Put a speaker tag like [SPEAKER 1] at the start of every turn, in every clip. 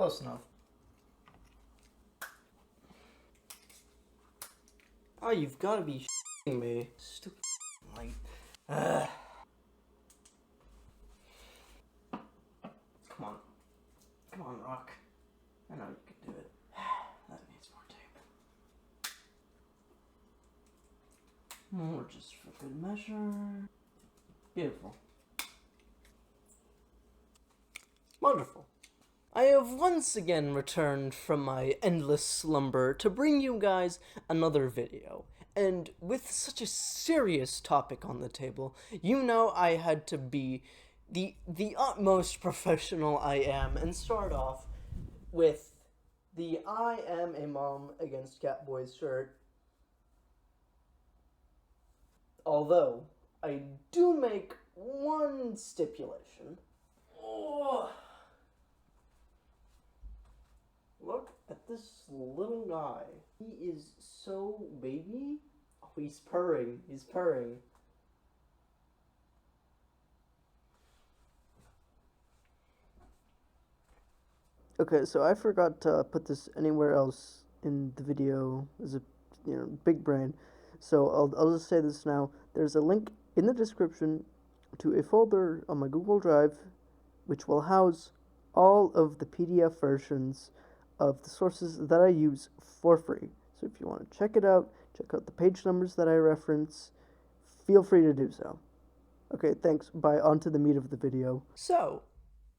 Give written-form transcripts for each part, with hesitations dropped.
[SPEAKER 1] Close enough. Oh, you've got to be shitting me. Stupid light. Come on. Come on, Rock. I know you can do it. That needs more tape. More just for good measure. Beautiful. Wonderful. I have once again returned from my endless slumber to bring you guys another video. And with such a serious topic on the table, you know I had to be the utmost professional I am and start off with the I am a mom against Catboy's shirt. Although, I do make one stipulation. Oh. Look at this little guy. He is so baby. Oh, he's purring. He's purring. Okay, so I forgot to put this anywhere else in the video as a, big brain. So I'll just say this now. There's a link in the description to a folder on my Google Drive which will house all of the PDF versions of the sources that I use for free. So if you want to check it out, check out the page numbers that I reference, feel free to do so. Okay, thanks. Bye. On to the meat of the video. So,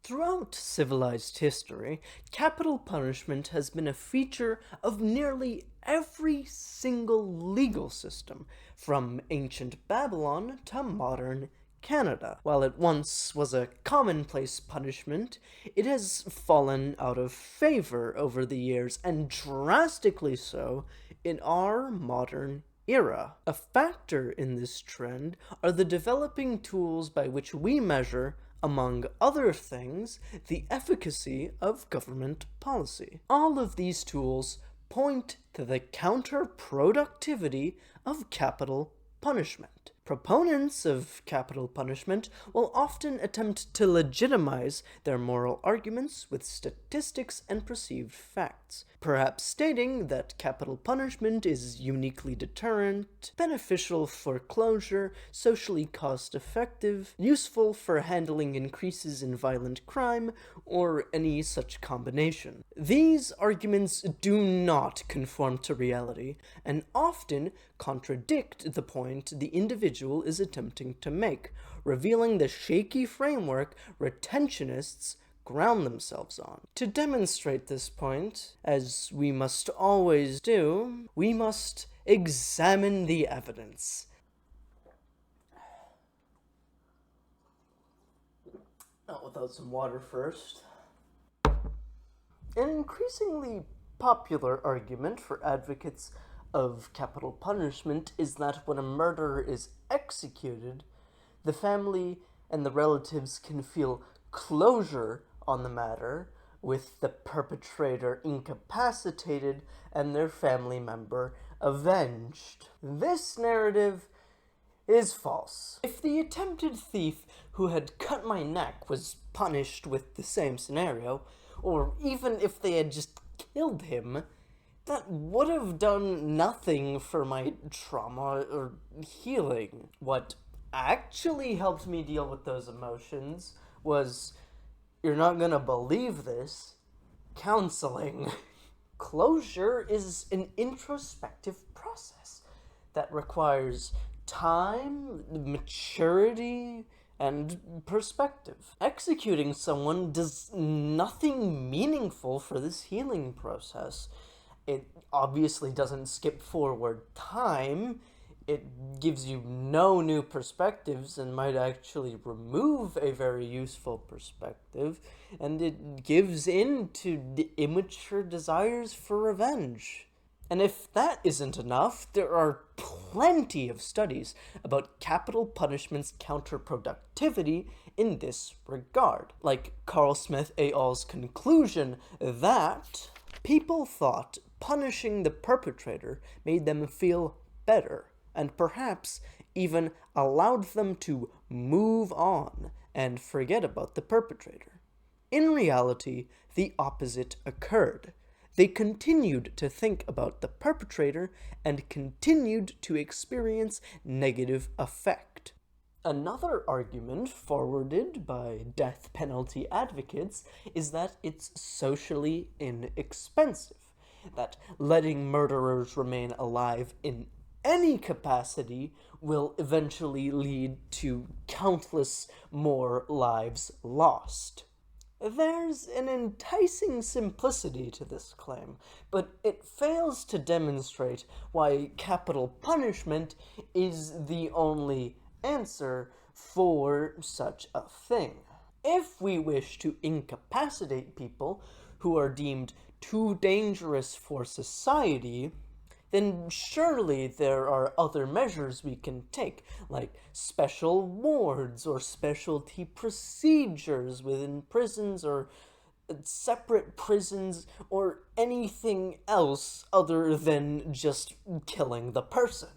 [SPEAKER 1] throughout civilized history, capital punishment has been a feature of nearly every single legal system, from ancient Babylon to modern Canada. While it once was a commonplace punishment, it has fallen out of favor over the years, and drastically so in our modern era. A factor in this trend are the developing tools by which we measure, among other things, the efficacy of government policy. All of these tools point to the counterproductivity of capital punishment. Proponents of capital punishment will often attempt to legitimize their moral arguments with statistics and perceived facts, perhaps stating that capital punishment is uniquely deterrent, beneficial for closure, socially cost-effective, useful for handling increases in violent crime, or any such combination. These arguments do not conform to reality, and often contradict the point the individual is attempting to make, revealing the shaky framework retentionists ground themselves on. To demonstrate this point, as we must always do, we must examine the evidence. Not without some water first. An increasingly popular argument for advocates of capital punishment is that when a murderer is executed, the family and the relatives can feel closure on the matter, with the perpetrator incapacitated and their family member avenged. This narrative is false. If the attempted thief who had cut my neck was punished with the same scenario, or even if they had just killed him, that would have done nothing for my trauma or healing. What actually helped me deal with those emotions was, you're not gonna believe this, counseling. Closure is an introspective process that requires time, maturity, and perspective. Executing someone does nothing meaningful for this healing process. It obviously doesn't skip forward time. It gives you no new perspectives and might actually remove a very useful perspective, and it gives in to the immature desires for revenge. And if that isn't enough, there are plenty of studies about capital punishment's counterproductivity in this regard, like Carl Smith et al.'s conclusion that people thought punishing the perpetrator made them feel better, and perhaps even allowed them to move on and forget about the perpetrator.
[SPEAKER 2] in reality, the opposite occurred. They continued to think about the perpetrator and continued to experience negative effect. Another argument forwarded by death penalty advocates is that it's socially inexpensive, that letting murderers remain alive in any capacity will eventually lead to countless more lives lost. There's an enticing simplicity to this claim, but it fails to demonstrate why capital punishment is the only answer for such a thing. If we wish to incapacitate people who are deemed too dangerous for society, then surely there are other measures we can take, like special wards or specialty procedures within prisons or separate prisons or anything else other than just killing the person.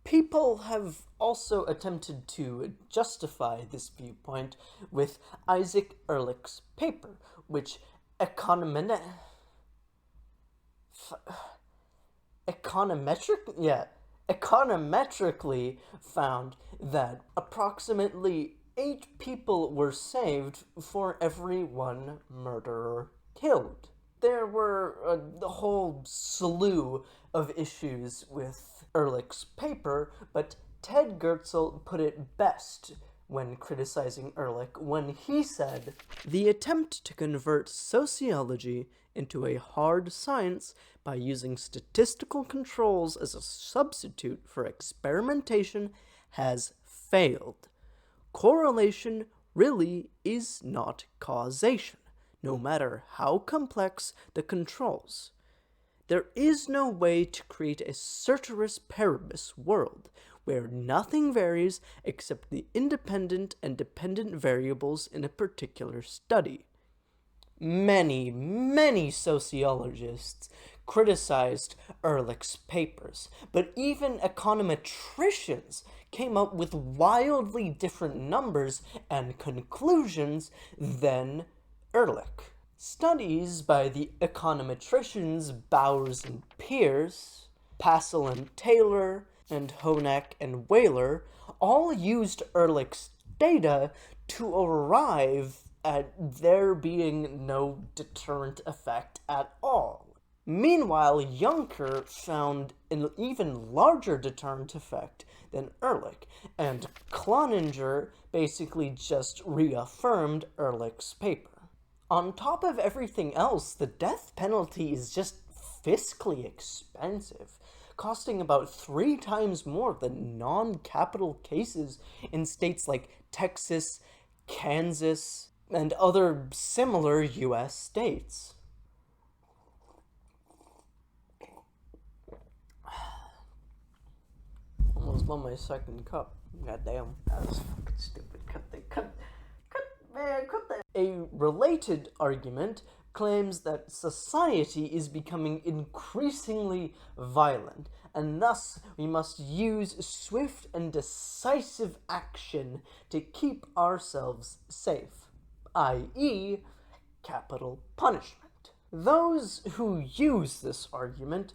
[SPEAKER 2] People have also attempted to justify this viewpoint with Isaac Ehrlich's paper, which econometrically found that approximately 8 people were saved for every 1 murderer killed. There were a whole slew of issues with Ehrlich's paper, but Ted Goertzel put it best when criticizing Ehrlich when he said, "The attempt to convert sociology into a hard science by using statistical controls as a substitute for experimentation has failed. Correlation really is not causation, no matter how complex the controls. There is no way to create a ceteris paribus world where nothing varies except the independent and dependent variables in a particular study." Many sociologists criticized Ehrlich's papers, but even econometricians came up with wildly different numbers and conclusions than Ehrlich. Studies by the econometricians Bowers and Pierce, Passel and Taylor, and Honack and Whaler all used Ehrlich's data to arrive at there being no deterrent effect at all. Meanwhile, Juncker found an even larger deterrent effect than Ehrlich, and Cloninger basically just reaffirmed Ehrlich's paper. On top of everything else, the death penalty is just fiscally expensive, costing about 3 times more than non-capital cases in states like Texas, Kansas, and other similar U.S. states. Almost won my second cup. Goddamn. That was fucking stupid. Cut that. A related argument claims that society is becoming increasingly violent, and thus we must use swift and decisive action to keep ourselves safe, i.e., capital punishment. Those who use this argument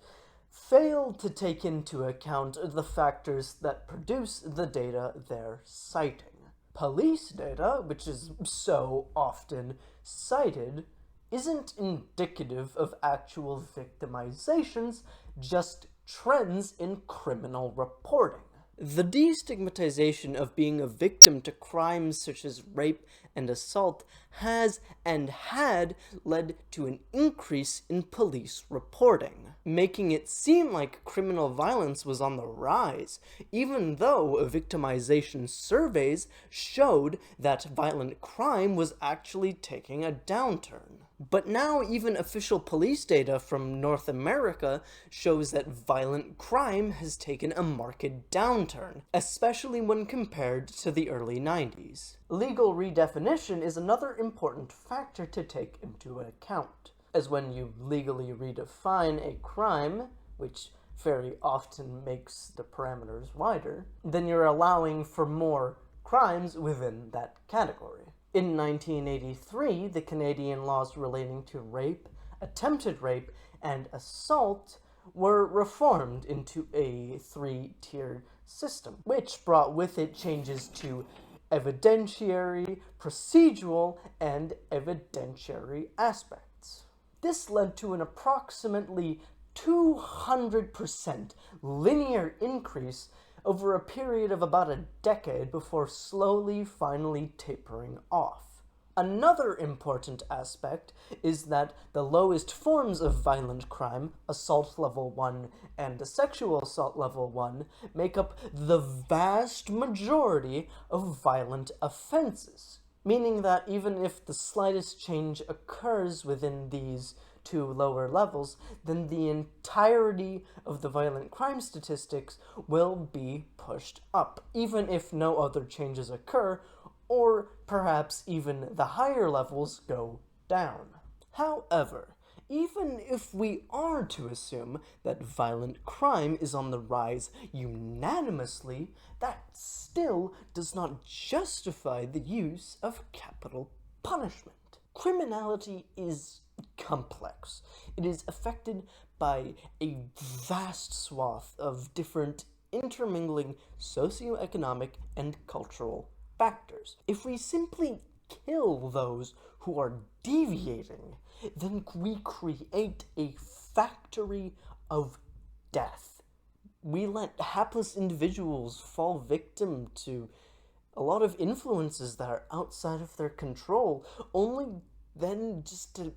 [SPEAKER 2] fail to take into account the factors that produce the data they're citing. Police data, which is so often cited, isn't indicative of actual victimizations, just trends in criminal reporting. The destigmatization of being a victim to crimes such as rape and assault has and had led to an increase in police reporting, making it seem like criminal violence was on the rise, even though victimization surveys showed that violent crime was actually taking a downturn. But now even official police data from North America shows that violent crime has taken a marked downturn, especially when compared to the early 90s. Legal redefinition is another important factor to take into account, as when you legally redefine a crime, which very often makes the parameters wider, then you're allowing for more crimes within that category. In 1983, the Canadian laws relating to rape, attempted rape, and assault were reformed into a three-tiered system, which brought with it changes to evidentiary, procedural, and evidentiary aspects. This led to an approximately 200% linear increase over a period of about a decade before finally tapering off. Another important aspect is that the lowest forms of violent crime, assault level 1 and sexual assault level 1, make up the vast majority of violent offenses, meaning that even if the slightest change occurs within these two lower levels, then the entirety of the violent crime statistics will be pushed up, even if no other changes occur, or perhaps even the higher levels go down. However, even if we are to assume that violent crime is on the rise unanimously, that still does not justify the use of capital punishment. Criminality is complex. It is affected by a vast swath of different intermingling socioeconomic and cultural factors. If we simply kill those who are deviating, then we create a factory of death. We let hapless individuals fall victim to a lot of influences that are outside of their control, only then just to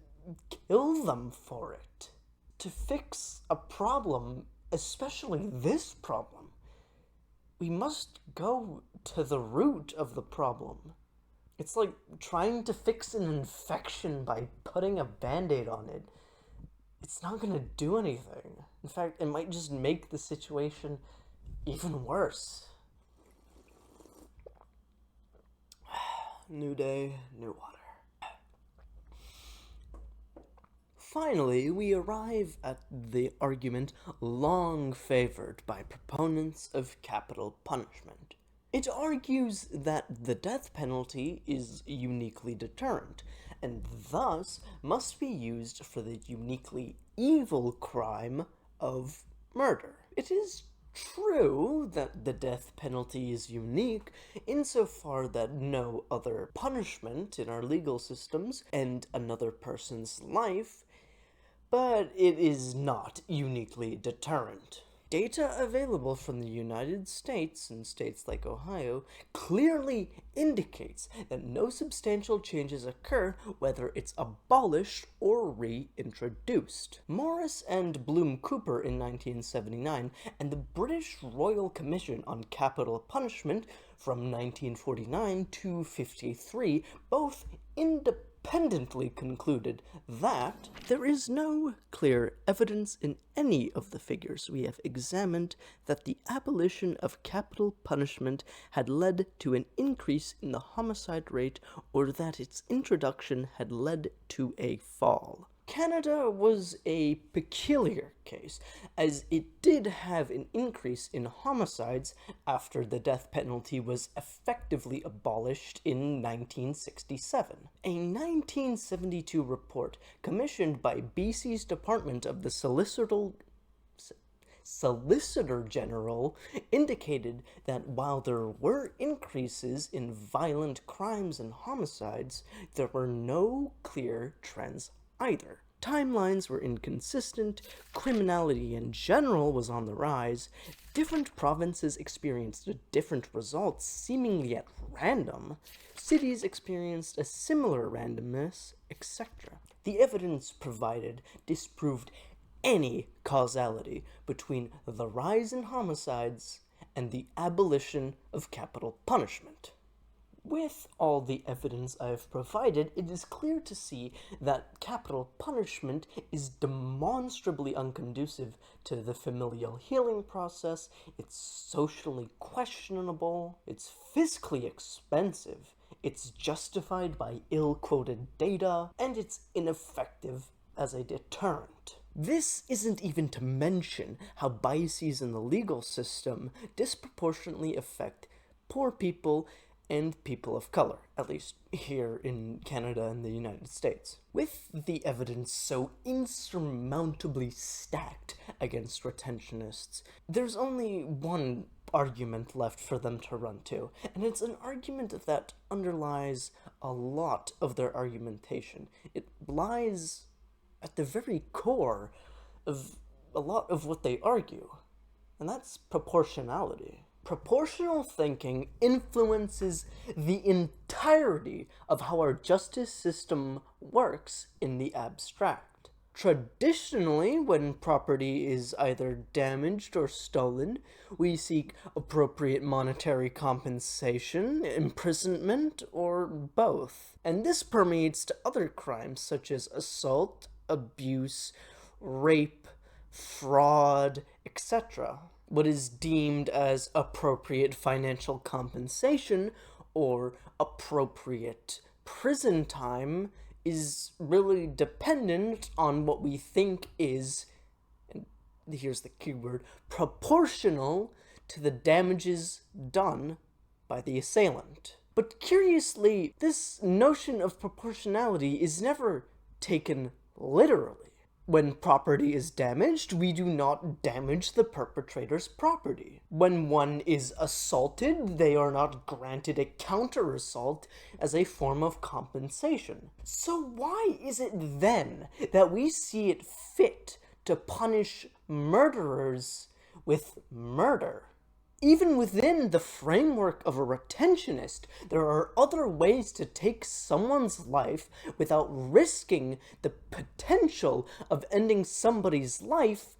[SPEAKER 2] kill them for it. To fix a problem, especially this problem, we must go to the root of the problem. It's like trying to fix an infection by putting a band-aid on it. It's not gonna do anything. In fact, it might just make the situation even worse. New day, new water. Finally, we arrive at the argument long favored by proponents of capital punishment. It argues that the death penalty is uniquely deterrent, and thus must be used for the uniquely evil crime of murder. It is true that the death penalty is unique insofar that no other punishment in our legal systems end another person's life, but it is not uniquely deterrent. Data available from the United States and states like Ohio clearly indicates that no substantial changes occur whether it's abolished or reintroduced. Morris and Bloom Cooper in 1979 and the British Royal Commission on Capital Punishment from 1949 to 53 both independently concluded that there is no clear evidence in any of the figures we have examined that the abolition of capital punishment had led to an increase in the homicide rate or that its introduction had led to a fall. Canada was a peculiar case, as it did have an increase in homicides after the death penalty was effectively abolished in 1967. A 1972 report commissioned by BC's Department of the Solicitor General indicated that while there were increases in violent crimes and homicides, there were no clear trends either. Timelines were inconsistent, criminality in general was on the rise, different provinces experienced different results seemingly at random, cities experienced a similar randomness, etc. The evidence provided disproved any causality between the rise in homicides and the abolition of capital punishment. With all the evidence I have provided, it is clear to see that capital punishment is demonstrably unconducive to the familial healing process, it's socially questionable, it's fiscally expensive, it's justified by ill-quoted data, and it's ineffective as a deterrent. This isn't even to mention how biases in the legal system disproportionately affect poor people and people of color, at least here in Canada and the United States. With the evidence so insurmountably stacked against retentionists, there's only one argument left for them to run to, and it's an argument that underlies a lot of their argumentation. It lies at the very core of a lot of what they argue, and that's proportionality. Proportional thinking influences the entirety of how our justice system works in the abstract. Traditionally, when property is either damaged or stolen, we seek appropriate monetary compensation, imprisonment, or both. And this permeates to other crimes such as assault, abuse, rape, fraud, etc. What is deemed as appropriate financial compensation or appropriate prison time is really dependent on what we think is, and here's the key word, proportional to the damages done by the assailant. But curiously, this notion of proportionality is never taken literally. When property is damaged, we do not damage the perpetrator's property. When one is assaulted, they are not granted a counter-assault as a form of compensation. So why is it then that we see it fit to punish murderers with murder? Even within the framework of a retentionist, there are other ways to take someone's life without risking the potential of ending somebody's life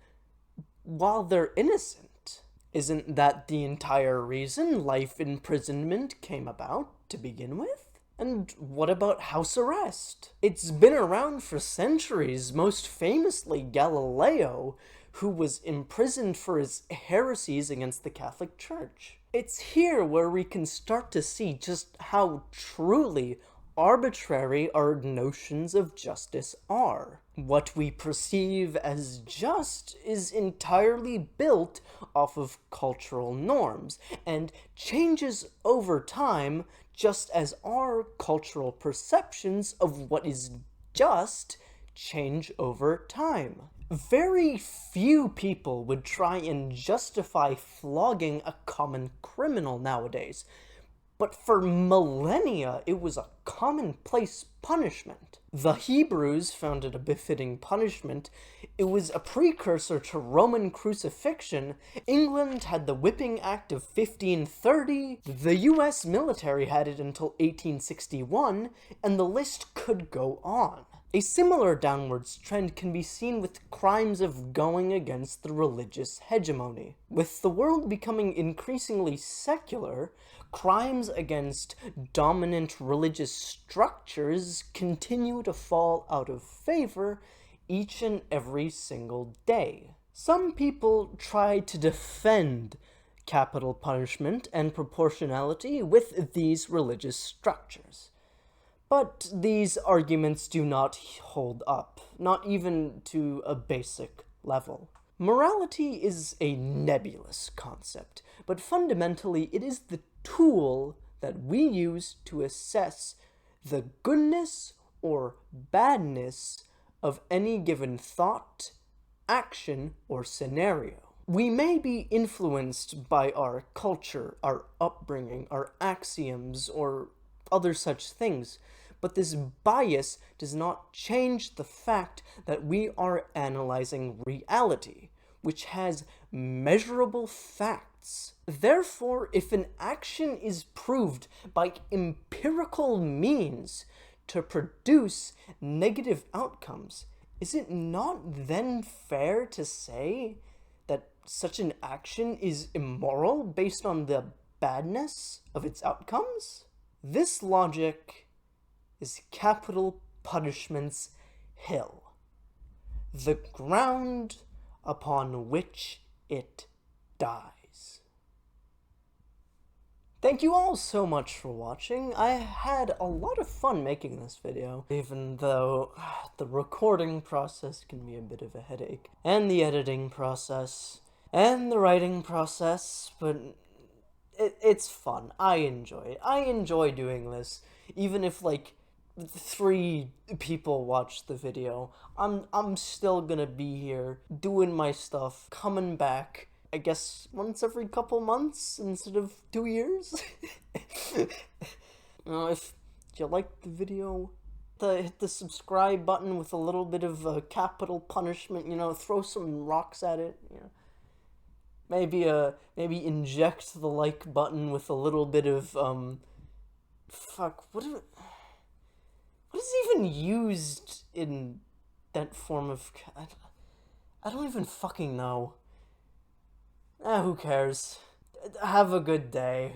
[SPEAKER 2] while they're innocent. Isn't that the entire reason life imprisonment came about to begin with? And what about house arrest? It's been around for centuries, most famously Galileo, who was imprisoned for his heresies against the Catholic Church. It's here where we can start to see just how truly arbitrary our notions of justice are. What we perceive as just is entirely built off of cultural norms and changes over time, just as our cultural perceptions of what is just change over time. Very few people would try and justify flogging a common criminal nowadays, but for millennia it was a commonplace punishment. The Hebrews found it a befitting punishment. It was a precursor to Roman crucifixion. England had the Whipping Act of 1530. The US military had it until 1861, and the list could go on. A similar downwards trend can be seen with crimes of going against the religious hegemony. With the world becoming increasingly secular, crimes against dominant religious structures continue to fall out of favor each and every single day. Some people try to defend capital punishment and proportionality with these religious structures. But these arguments do not hold up, not even to a basic level. Morality is a nebulous concept, but fundamentally it is the tool that we use to assess the goodness or badness of any given thought, action, or scenario. We may be influenced by our culture, our upbringing, our axioms, or other such things, but this bias does not change the fact that we are analyzing reality, which has measurable facts. Therefore, if an action is proved by empirical means to produce negative outcomes, is it not then fair to say that such an action is immoral based on the badness of its outcomes? This logic is capital punishment's hill, the ground upon which it dies. Thank you all so much for watching. I had a lot of fun making this video, even though the recording process can be a bit of a headache, and the editing process, and the writing process, but it's fun. I enjoy it. I enjoy doing this, even if like 3 people watch the video. I'm still gonna be here doing my stuff, coming back. I guess once every couple months instead of 2 years. If you like the video, hit the subscribe button with a little bit of capital punishment. Throw some rocks at it. Maybe inject the like button with a little bit of fuck. What is even used in that form of? I don't even fucking know. Who cares? Have a good day.